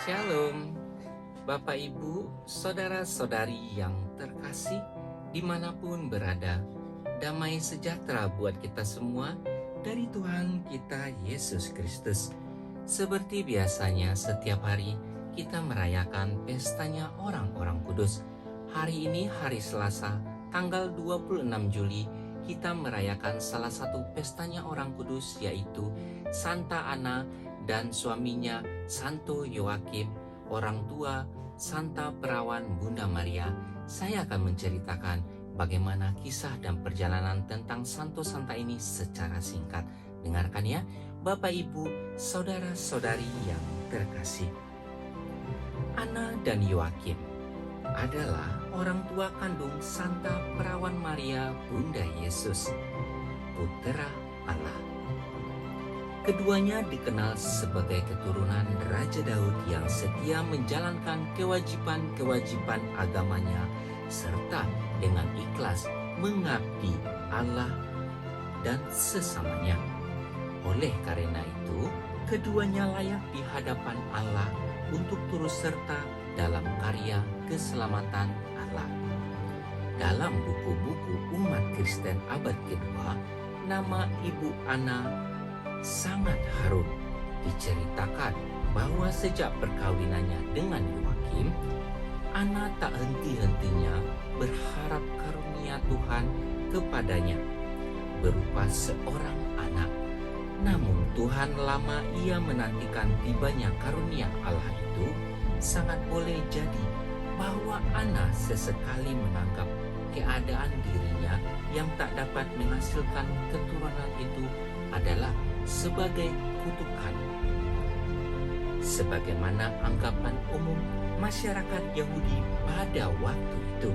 Shalom, Bapak Ibu, Saudara-saudari yang terkasih dimanapun berada. Damai sejahtera buat kita semua dari Tuhan kita Yesus Kristus. Seperti biasanya setiap hari kita merayakan pestanya orang-orang kudus. Hari ini hari Selasa, tanggal 26 Juli, kita merayakan salah satu pestanya orang kudus, yaitu Santa Ana dan suaminya Santo Yoakim, orang tua Santa Perawan Bunda Maria. Saya akan menceritakan bagaimana kisah dan perjalanan tentang Santo-Santa ini secara singkat. Dengarkan ya, Bapak Ibu, Saudara-saudari yang terkasih. Ana dan Yoakim adalah orang tua kandung Santa Perawan Maria Bunda Yesus, Putera Allah. Keduanya dikenal sebagai keturunan Raja Daud yang setia menjalankan kewajiban-kewajiban agamanya serta dengan ikhlas mengabdi Allah dan sesamanya. Oleh karena itu, keduanya layak di hadapan Allah untuk turut serta dalam karya keselamatan Allah. Dalam buku-buku umat Kristen abad kedua, nama Ibu Ana sangat harum. Diceritakan bahwa sejak perkawinannya dengan Yoakim, Ana tak henti-hentinya berharap karunia Tuhan kepadanya berupa seorang anak. Namun Tuhan lama ia menantikan tibanya karunia Allah itu, sangat boleh jadi bahwa Ana sesekali menganggap keadaan dirinya yang tak dapat menghasilkan keturunan itu adalah sebagai kutukan, sebagaimana anggapan umum masyarakat Yahudi pada waktu itu.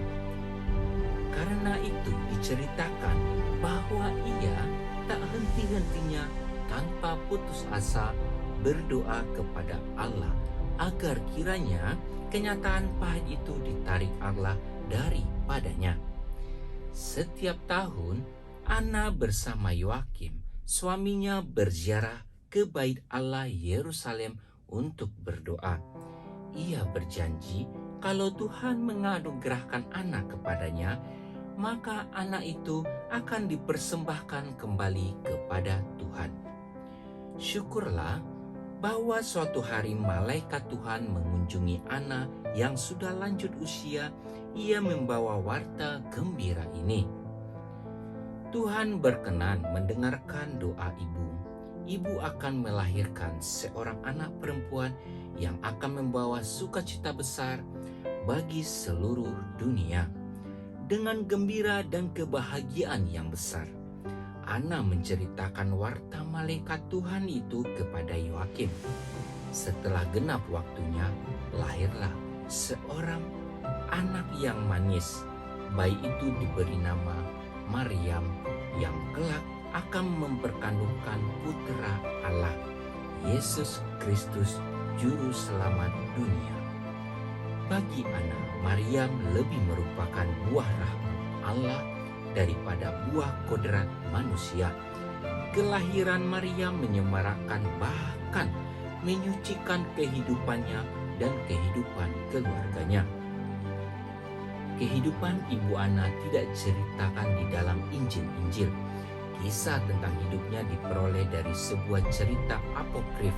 Karena itu diceritakan bahwa ia tak henti-hentinya tanpa putus asa berdoa kepada Allah agar kiranya kenyataan pahit itu ditarik Allah daripadanya. Setiap tahun Ana bersama Yoakim, suaminya, berziarah ke Bait Allah Yerusalem untuk berdoa. Ia berjanji kalau Tuhan menganugerahkan anak kepadanya, maka anak itu akan dipersembahkan kembali kepada Tuhan. Syukurlah bahwa suatu hari malaikat Tuhan mengunjungi Ana yang sudah lanjut usia. Ia membawa warta gembira ini. Tuhan berkenan mendengarkan doa ibu. Ibu akan melahirkan seorang anak perempuan yang akan membawa sukacita besar bagi seluruh dunia. Dengan gembira dan kebahagiaan yang besar, Ana menceritakan warta malaikat Tuhan itu kepada Yoakim. Setelah genap waktunya, lahirlah seorang anak yang manis. Bayi itu diberi nama Maryam, yang kelak akan memperkandungkan Putera Allah, Yesus Kristus, Juru Selamat dunia. Bagi Ana, Maryam lebih merupakan buah rahmat Allah daripada buah kodrat manusia. Kelahiran Maryam menyemarakkan, bahkan menyucikan kehidupannya dan kehidupan keluarganya. Kehidupan Ibu Ana tidak diceritakan di dalam Injil-Injil. Kisah tentang hidupnya diperoleh dari sebuah cerita apokrif.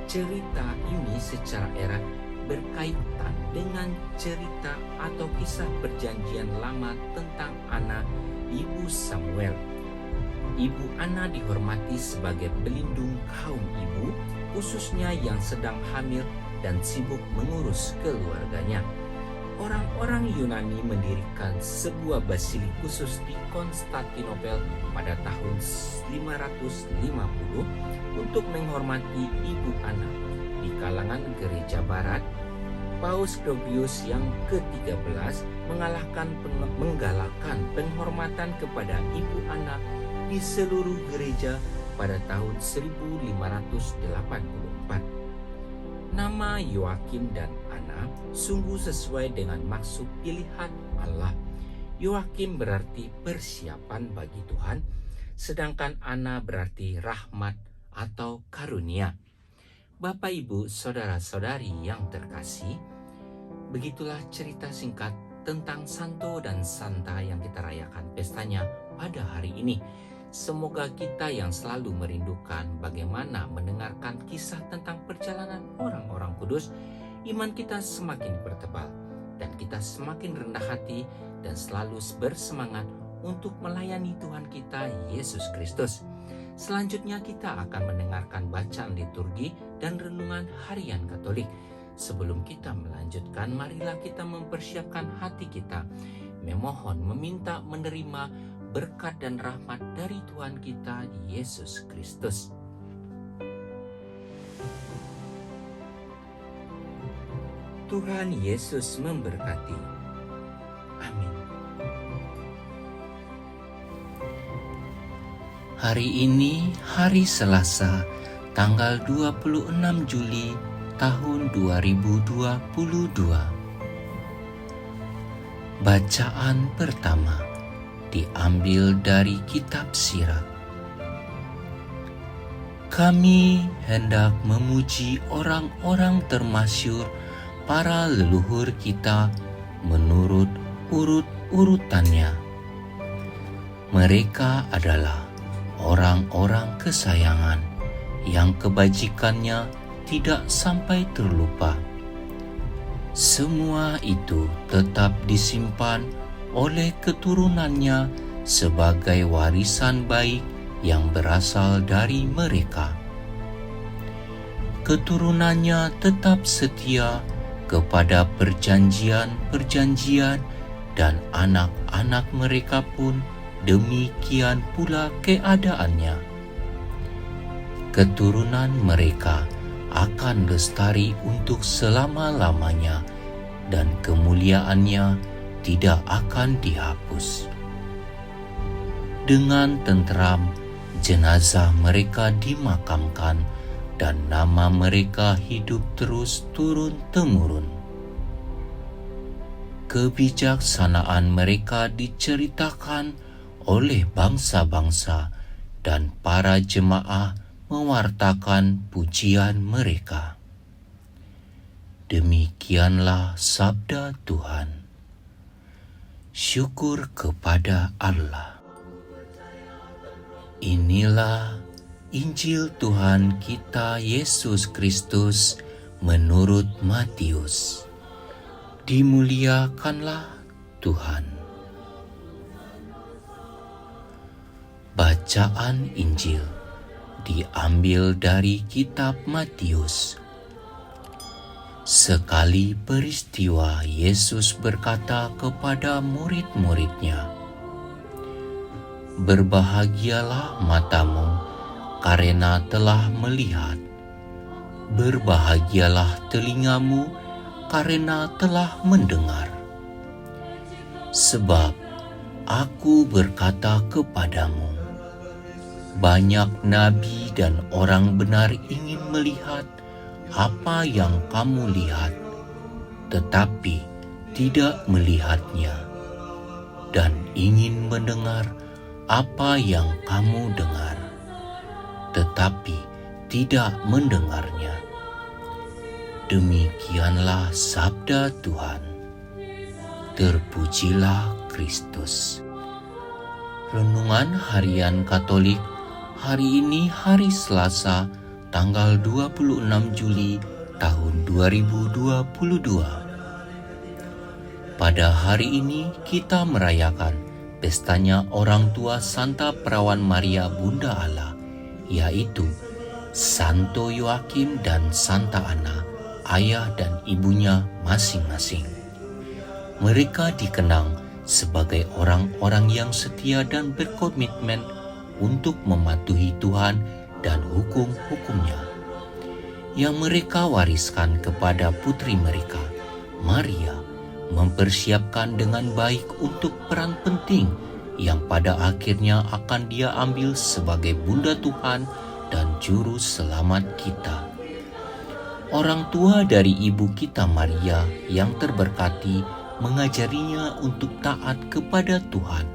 Cerita ini secara erat berkaitan dengan cerita atau kisah perjanjian lama tentang Ana, ibu Samuel. Ibu Ana dihormati sebagai pelindung kaum ibu, khususnya yang sedang hamil dan sibuk mengurus keluarganya. Orang-orang Yunani mendirikan sebuah basilik khusus di Konstantinopel pada tahun 550 untuk menghormati Ibu Ana. Di kalangan gereja barat, Paus Grogius yang ke-13 menggalakkan penghormatan kepada Ibu Ana di seluruh gereja pada tahun 1584. Nama Yoakim dan Ana sungguh sesuai dengan maksud pilihan Allah. Yoakim berarti persiapan bagi Tuhan, sedangkan Ana berarti rahmat atau karunia. Bapak, Ibu, saudara-saudari yang terkasih, begitulah cerita singkat tentang Santo dan Santa yang kita rayakan pestanya pada hari ini. Semoga kita yang selalu merindukan bagaimana mendengarkan kisah tentang perjalanan orang-orang kudus, iman kita semakin bertebal dan kita semakin rendah hati dan selalu bersemangat untuk melayani Tuhan kita Yesus Kristus. Selanjutnya kita akan mendengarkan bacaan liturgi dan renungan harian Katolik. Sebelum kita melanjutkan, marilah kita mempersiapkan hati kita, memohon, meminta, menerima berkat dan rahmat dari Tuhan kita Yesus Kristus. Tuhan Yesus memberkati. Amin. Hari ini hari Selasa, tanggal 26 Juli tahun 2022. Bacaan pertama diambil dari kitab Sirach. Kami hendak memuji orang-orang termasyhur para leluhur kita menurut urut-urutannya. Mereka adalah orang-orang kesayangan yang kebajikannya tidak sampai terlupa. Semua itu tetap disimpan oleh keturunannya sebagai warisan baik yang berasal dari mereka. Keturunannya tetap setia kepada perjanjian-perjanjian dan anak-anak mereka pun demikian pula keadaannya. Keturunan mereka akan lestari untuk selama-lamanya dan kemuliaannya tidak akan dihapus. Dengan tenteram jenazah mereka dimakamkan dan nama mereka hidup terus turun-temurun. Kebijaksanaan mereka diceritakan oleh bangsa-bangsa dan para jemaah mewartakan pujian mereka. Demikianlah sabda Tuhan. Syukur kepada Allah. Inilah Injil Tuhan kita Yesus Kristus menurut Matius. Dimuliakanlah Tuhan. Bacaan Injil diambil dari kitab Matius. Sekali peristiwa Yesus berkata kepada murid-muridnya, "Berbahagialah matamu karena telah melihat. Berbahagialah telingamu karena telah mendengar. Sebab aku berkata kepadamu, banyak nabi dan orang benar ingin melihat apa yang kamu lihat, tetapi tidak melihatnya, dan ingin mendengar apa yang kamu dengar, tetapi tidak mendengarnya." Demikianlah sabda Tuhan. Terpujilah Kristus. Renungan Harian Katolik hari ini hari Selasa, tanggal 26 Juli tahun 2022. Pada hari ini kita merayakan pestanya orang tua Santa Perawan Maria Bunda Allah, yaitu Santo Yoakim dan Santa Ana, ayah dan ibunya masing-masing. Mereka dikenang sebagai orang-orang yang setia dan berkomitmen untuk mematuhi Tuhan dan hukum-hukumnya, yang mereka wariskan kepada putri mereka, Maria, mempersiapkan dengan baik untuk peran penting yang pada akhirnya akan dia ambil sebagai Bunda Tuhan dan Juru Selamat kita. Orang tua dari ibu kita Maria yang terberkati mengajarinya untuk taat kepada Tuhan,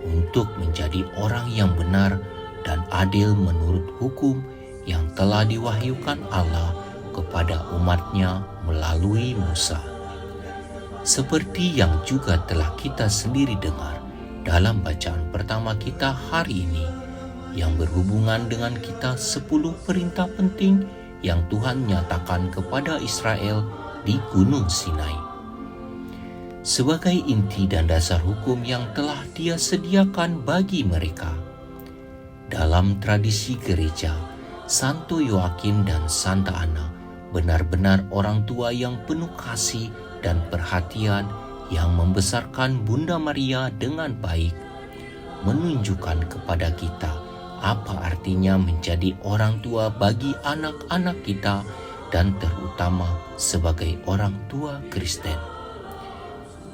untuk menjadi orang yang benar dan adil menurut hukum yang telah diwahyukan Allah kepada umat-Nya melalui Musa. Seperti yang juga telah kita sendiri dengar dalam bacaan pertama kita hari ini, yang berhubungan dengan kita 10 perintah penting yang Tuhan nyatakan kepada Israel di Gunung Sinai. Sebagai inti dan dasar hukum yang telah Dia sediakan bagi mereka. Dalam tradisi gereja, Santo Yoakim dan Santa Ana benar-benar orang tua yang penuh kasih dan perhatian yang membesarkan Bunda Maria dengan baik, menunjukkan kepada kita apa artinya menjadi orang tua bagi anak-anak kita dan terutama sebagai orang tua Kristen.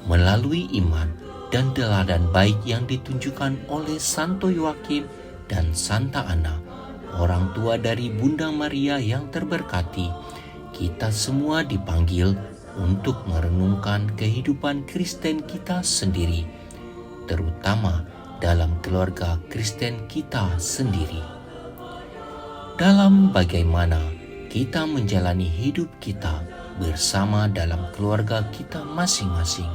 Melalui iman dan teladan baik yang ditunjukkan oleh Santo Yoakim dan Santa Ana, orang tua dari Bunda Maria yang terberkati, kita semua dipanggil untuk merenungkan kehidupan Kristen kita sendiri, terutama dalam keluarga Kristen kita sendiri. Dalam bagaimana kita menjalani hidup kita bersama dalam keluarga kita masing-masing,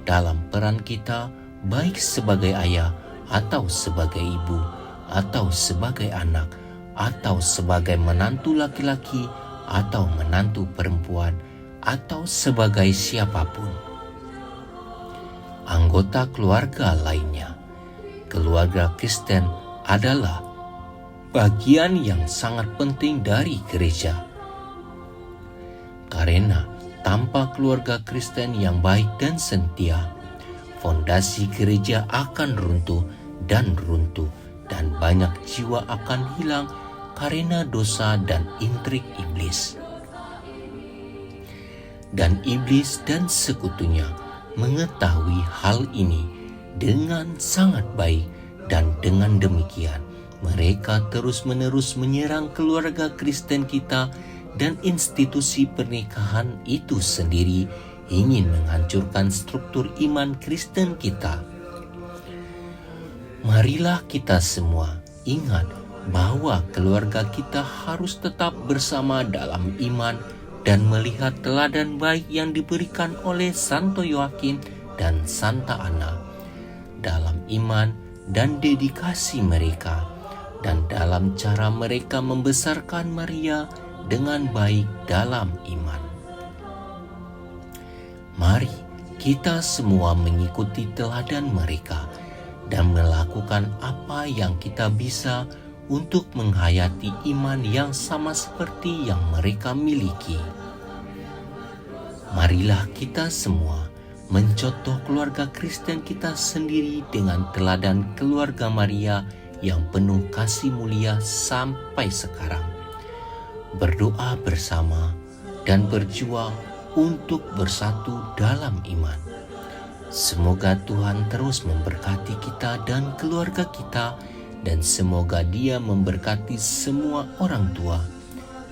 dalam peran kita baik sebagai ayah atau sebagai ibu, atau sebagai anak, atau sebagai menantu laki-laki atau menantu perempuan, atau sebagai siapapun. Anggota keluarga lainnya, keluarga Kristen adalah bagian yang sangat penting dari gereja. Karena tanpa keluarga Kristen yang baik dan setia, fondasi gereja akan runtuh, dan banyak jiwa akan hilang karena dosa dan intrik iblis. Dan iblis dan sekutunya mengetahui hal ini dengan sangat baik, dan dengan demikian mereka terus-menerus menyerang keluarga Kristen kita dan institusi pernikahan itu sendiri, ingin menghancurkan struktur iman Kristen kita. Marilah kita semua ingat bahwa keluarga kita harus tetap bersama dalam iman dan melihat teladan baik yang diberikan oleh Santo Yoakim dan Santa Ana dalam iman dan dedikasi mereka, dan dalam cara mereka membesarkan Maria dengan baik dalam iman. Mari kita semua mengikuti teladan mereka dan melakukan apa yang kita bisa untuk menghayati iman yang sama seperti yang mereka miliki. Marilah kita semua mencontoh keluarga Kristen kita sendiri dengan teladan keluarga Maria yang penuh kasih mulia sampai sekarang. Berdoa bersama dan berjuang untuk bersatu dalam iman. Semoga Tuhan terus memberkati kita dan keluarga kita, dan semoga Dia memberkati semua orang tua,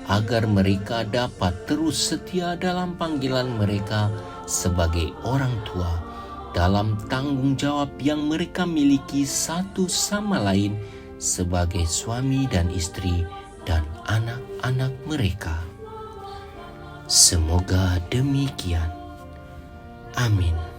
agar mereka dapat terus setia dalam panggilan mereka sebagai orang tua, dalam tanggung jawab yang mereka miliki satu sama lain sebagai suami dan istri dan anak-anak mereka. Semoga demikian. Amin.